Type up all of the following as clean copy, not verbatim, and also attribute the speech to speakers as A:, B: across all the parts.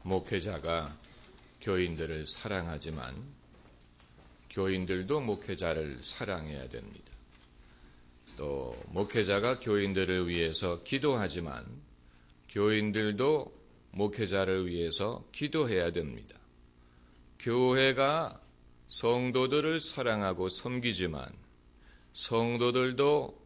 A: 목회자가 교인들을 사랑하지만 교인들도 목회자를 사랑해야 됩니다. 또 목회자가 교인들을 위해서 기도하지만 교인들도 목회자를 위해서 기도해야 됩니다. 교회가 성도들을 사랑하고 섬기지만 성도들도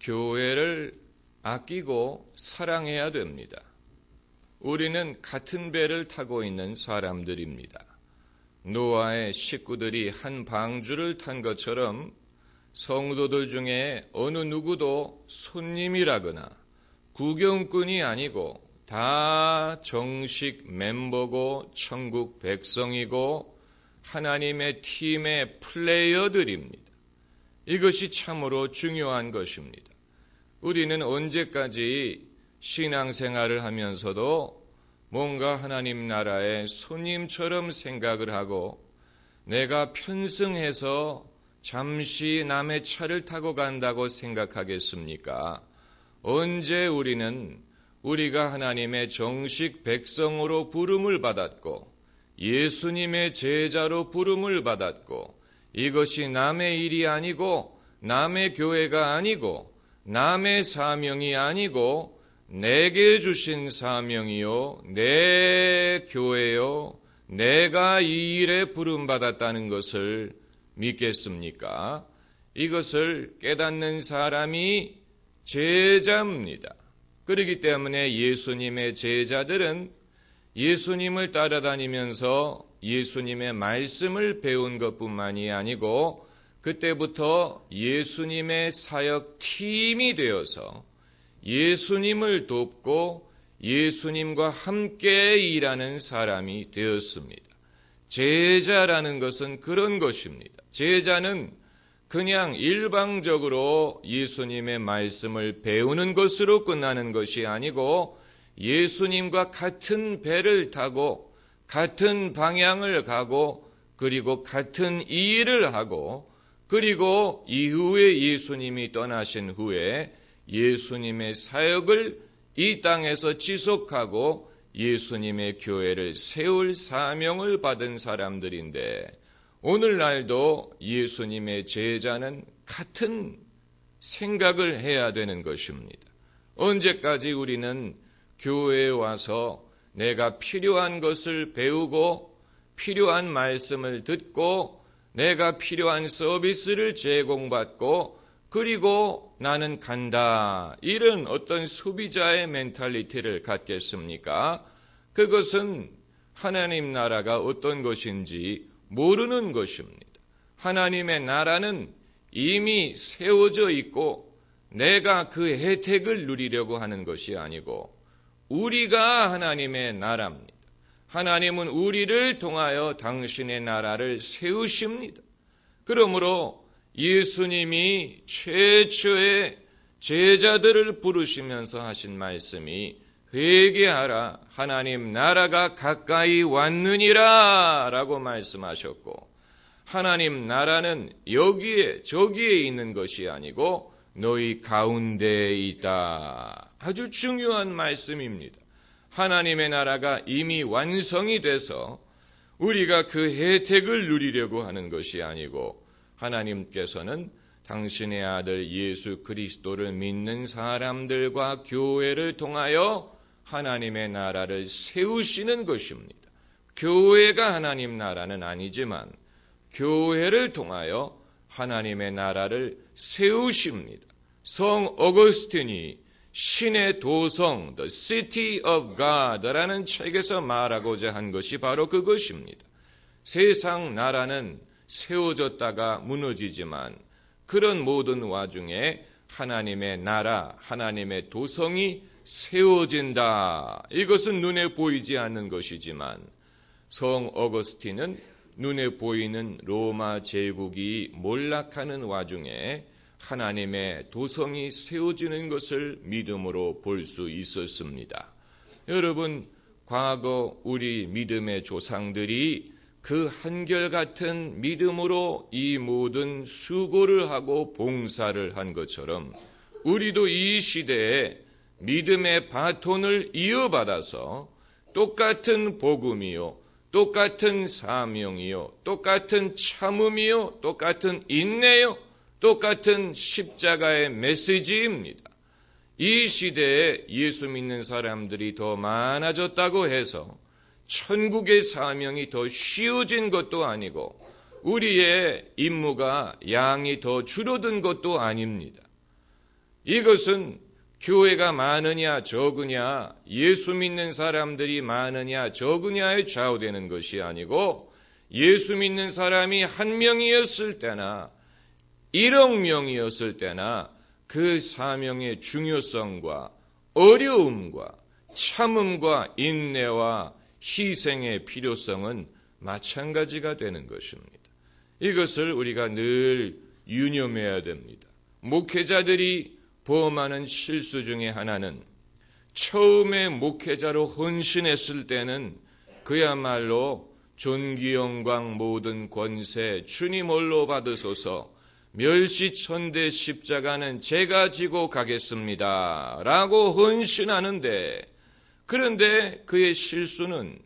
A: 교회를 아끼고 사랑해야 됩니다. 우리는 같은 배를 타고 있는 사람들입니다. 노아의 식구들이 한 방주를 탄 것처럼 성도들 중에 어느 누구도 손님이라거나 구경꾼이 아니고 다 정식 멤버고 천국 백성이고 하나님의 팀의 플레이어들입니다. 이것이 참으로 중요한 것입니다. 우리는 언제까지 신앙생활을 하면서도 뭔가 하나님 나라의 손님처럼 생각을 하고 내가 편승해서 잠시 남의 차를 타고 간다고 생각하겠습니까? 언제 우리는 우리가 하나님의 정식 백성으로 부름을 받았고 예수님의 제자로 부름을 받았고 이것이 남의 일이 아니고 남의 교회가 아니고 남의 사명이 아니고 내게 주신 사명이요 내 교회요 내가 이 일에 부름받았다는 것을 믿겠습니까? 이것을 깨닫는 사람이 제자입니다. 그렇기 때문에 예수님의 제자들은 예수님을 따라다니면서 예수님의 말씀을 배운 것뿐만이 아니고 그때부터 예수님의 사역팀이 되어서 예수님을 돕고 예수님과 함께 일하는 사람이 되었습니다. 제자라는 것은 그런 것입니다. 제자는 그냥 일방적으로 예수님의 말씀을 배우는 것으로 끝나는 것이 아니고 예수님과 같은 배를 타고 같은 방향을 가고 그리고 같은 일을 하고 그리고 이후에 예수님이 떠나신 후에 예수님의 사역을 이 땅에서 지속하고 예수님의 교회를 세울 사명을 받은 사람들인데 오늘날도 예수님의 제자는 같은 생각을 해야 되는 것입니다. 언제까지 우리는 교회에 와서 내가 필요한 것을 배우고 필요한 말씀을 듣고 내가 필요한 서비스를 제공받고 그리고 나는 간다. 이런 어떤 소비자의 멘탈리티를 갖겠습니까? 그것은 하나님 나라가 어떤 것인지 모르는 것입니다. 하나님의 나라는 이미 세워져 있고 내가 그 혜택을 누리려고 하는 것이 아니고 우리가 하나님의 나라입니다. 하나님은 우리를 통하여 당신의 나라를 세우십니다. 그러므로 예수님이 최초의 제자들을 부르시면서 하신 말씀이 회개하라 하나님 나라가 가까이 왔느니라 라고 말씀하셨고 하나님 나라는 여기에 저기에 있는 것이 아니고 너희 가운데에 있다. 아주 중요한 말씀입니다. 하나님의 나라가 이미 완성이 돼서 우리가 그 혜택을 누리려고 하는 것이 아니고 하나님께서는 당신의 아들 예수 그리스도를 믿는 사람들과 교회를 통하여 하나님의 나라를 세우시는 것입니다. 교회가 하나님 나라는 아니지만 교회를 통하여 하나님의 나라를 세우십니다. 성 어거스틴이 신의 도성, The City of God라는 책에서 말하고자 한 것이 바로 그것입니다. 세상 나라는 세워졌다가 무너지지만 그런 모든 와중에 하나님의 나라, 하나님의 도성이 세워진다. 이것은 눈에 보이지 않는 것이지만 성 어거스틴은 눈에 보이는 로마 제국이 몰락하는 와중에 하나님의 도성이 세워지는 것을 믿음으로 볼 수 있었습니다. 여러분, 과거 우리 믿음의 조상들이 그 한결같은 믿음으로 이 모든 수고를 하고 봉사를 한 것처럼 우리도 이 시대에 믿음의 바톤을 이어받아서 똑같은 복음이요, 똑같은 사명이요, 똑같은 참음이요, 똑같은 인내요, 똑같은 십자가의 메시지입니다. 이 시대에 예수 믿는 사람들이 더 많아졌다고 해서 천국의 사명이 더 쉬워진 것도 아니고 우리의 임무가 양이 더 줄어든 것도 아닙니다. 이것은 교회가 많으냐 적으냐, 예수 믿는 사람들이 많으냐 적으냐에 좌우되는 것이 아니고 예수 믿는 사람이 1명이었을 때나 1억 명이었을 때나 그 사명의 중요성과 어려움과 참음과 인내와 희생의 필요성은 마찬가지가 되는 것입니다. 이것을 우리가 늘 유념해야 됩니다. 목회자들이 범하는 실수 중에 하나는 처음에 목회자로 헌신했을 때는 그야말로 존귀 영광 모든 권세 주님 홀로 받으소서, 멸시천대 십자가는 제가 지고 가겠습니다 라고 헌신하는데, 그런데 그의 실수는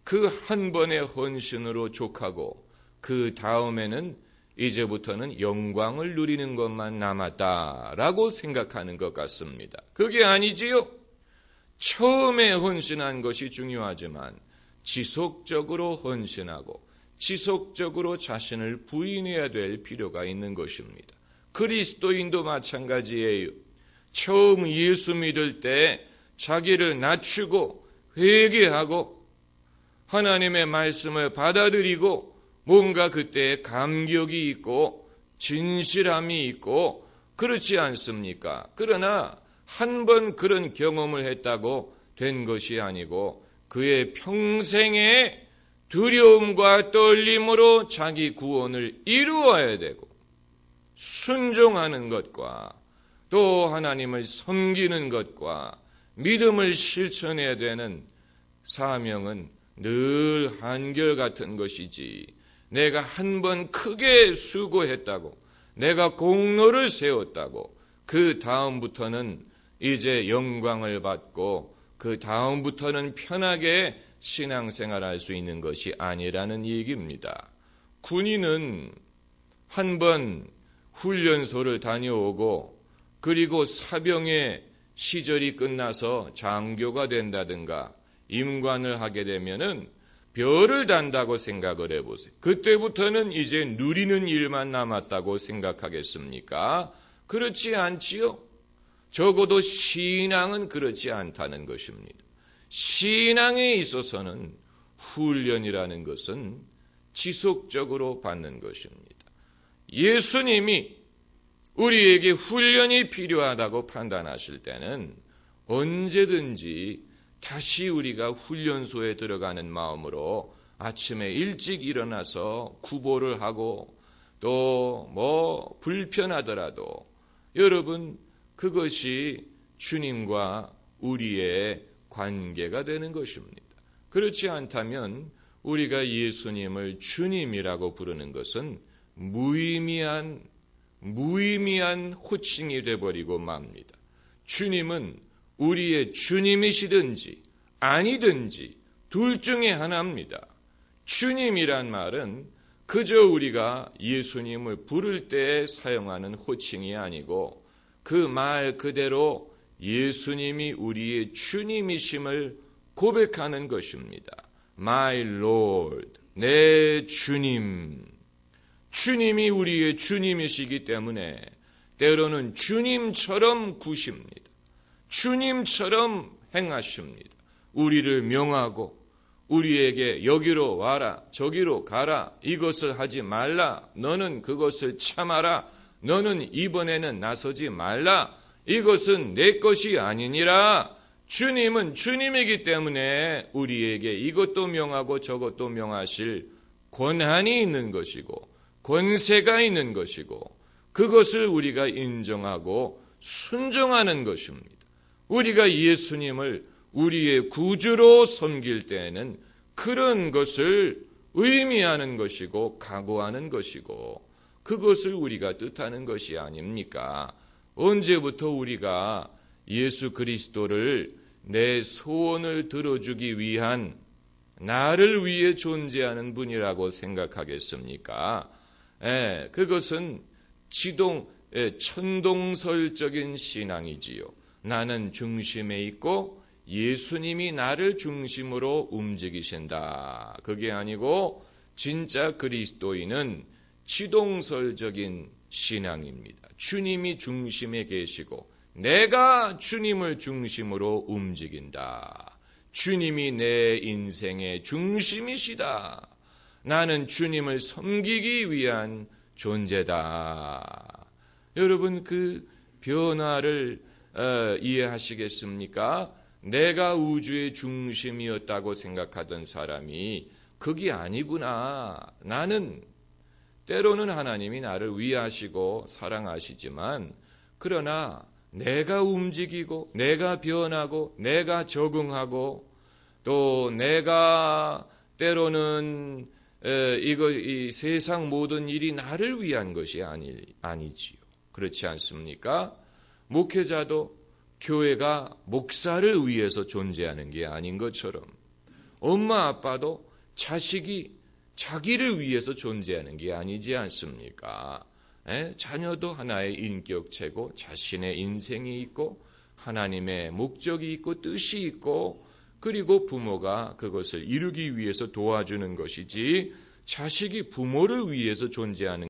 A: 그 한 번의 헌신으로 족하고 그 다음에는 이제부터는 영광을 누리는 것만 남았다라고 생각하는 것 같습니다. 그게 아니지요. 처음에 헌신한 것이 중요하지만 지속적으로 헌신하고 지속적으로 자신을 부인해야 될 필요가 있는 것입니다. 그리스도인도 마찬가지예요. 처음 예수 믿을 때 자기를 낮추고 회개하고 하나님의 말씀을 받아들이고 뭔가 그때에 감격이 있고 진실함이 있고 그렇지 않습니까? 그러나 한 번 그런 경험을 했다고 된 것이 아니고 그의 평생의 두려움과 떨림으로 자기 구원을 이루어야 되고 순종하는 것과 또 하나님을 섬기는 것과 믿음을 실천해야 되는 사명은 늘 한결같은 것이지, 내가 한 번 크게 수고했다고, 내가 공로를 세웠다고 그 다음부터는 이제 영광을 받고 그 다음부터는 편하게 신앙생활할 수 있는 것이 아니라는 얘기입니다. 군인은 한 번 훈련소를 다녀오고 그리고 사병의 시절이 끝나서 장교가 된다든가 임관을 하게 되면은 별을 단다고 생각을 해보세요. 그때부터는 이제 누리는 일만 남았다고 생각하겠습니까? 그렇지 않지요? 적어도 신앙은 그렇지 않다는 것입니다. 신앙에 있어서는 훈련이라는 것은 지속적으로 받는 것입니다. 예수님이 우리에게 훈련이 필요하다고 판단하실 때는 언제든지 다시 우리가 훈련소에 들어가는 마음으로 아침에 일찍 일어나서 구보를 하고 또 불편하더라도 여러분 그것이 주님과 우리의 관계가 되는 것입니다. 그렇지 않다면 우리가 예수님을 주님이라고 부르는 것은 무의미한 호칭이 되어버리고 맙니다. 주님은 우리의 주님이시든지 아니든지 둘 중에 하나입니다. 주님이란 말은 그저 우리가 예수님을 부를 때 사용하는 호칭이 아니고 그 말 그대로 예수님이 우리의 주님이심을 고백하는 것입니다. My Lord, 내 주님. 주님이 우리의 주님이시기 때문에 때로는 주님처럼 구십니다. 주님처럼 행하십니다. 우리를 명하고 우리에게 여기로 와라, 저기로 가라, 이것을 하지 말라, 너는 그것을 참아라, 너는 이번에는 나서지 말라, 이것은 내 것이 아니니라. 주님은 주님이기 때문에 우리에게 이것도 명하고 저것도 명하실 권한이 있는 것이고 권세가 있는 것이고 그것을 우리가 인정하고 순종하는 것입니다. 우리가 예수님을 우리의 구주로 섬길 때에는 그런 것을 의미하는 것이고 각오하는 것이고 그것을 우리가 뜻하는 것이 아닙니까? 언제부터 우리가 예수 그리스도를 내 소원을 들어주기 위한 나를 위해 존재하는 분이라고 생각하겠습니까? 그것은 천동설적인 신앙이지요. 나는 중심에 있고 예수님이 나를 중심으로 움직이신다. 그게 아니고 진짜 그리스도인은 지동설적인 신앙입니다. 주님이 중심에 계시고 내가 주님을 중심으로 움직인다. 주님이 내 인생의 중심이시다. 나는 주님을 섬기기 위한 존재다. 여러분, 그 변화를 이해하시겠습니까? 내가 우주의 중심이었다고 생각하던 사람이 그게 아니구나. 나는 때로는 하나님이 나를 위하시고 사랑하시지만 그러나 내가 움직이고 내가 변하고 내가 적응하고 또 내가 때로는 이 세상 모든 일이 나를 위한 것이 아니지요. 그렇지 않습니까? 목회자도 교회가 목사를 위해서 존재하는 게 아닌 것처럼 엄마 아빠도 자식이 자기를 위해서 존재하는 게 아니지 않습니까? 자녀도 하나의 인격체고 자신의 인생이 있고 하나님의 목적이 있고 뜻이 있고 그리고 부모가 그것을 이루기 위해서 도와주는 것이지 자식이 부모를 위해서 존재하는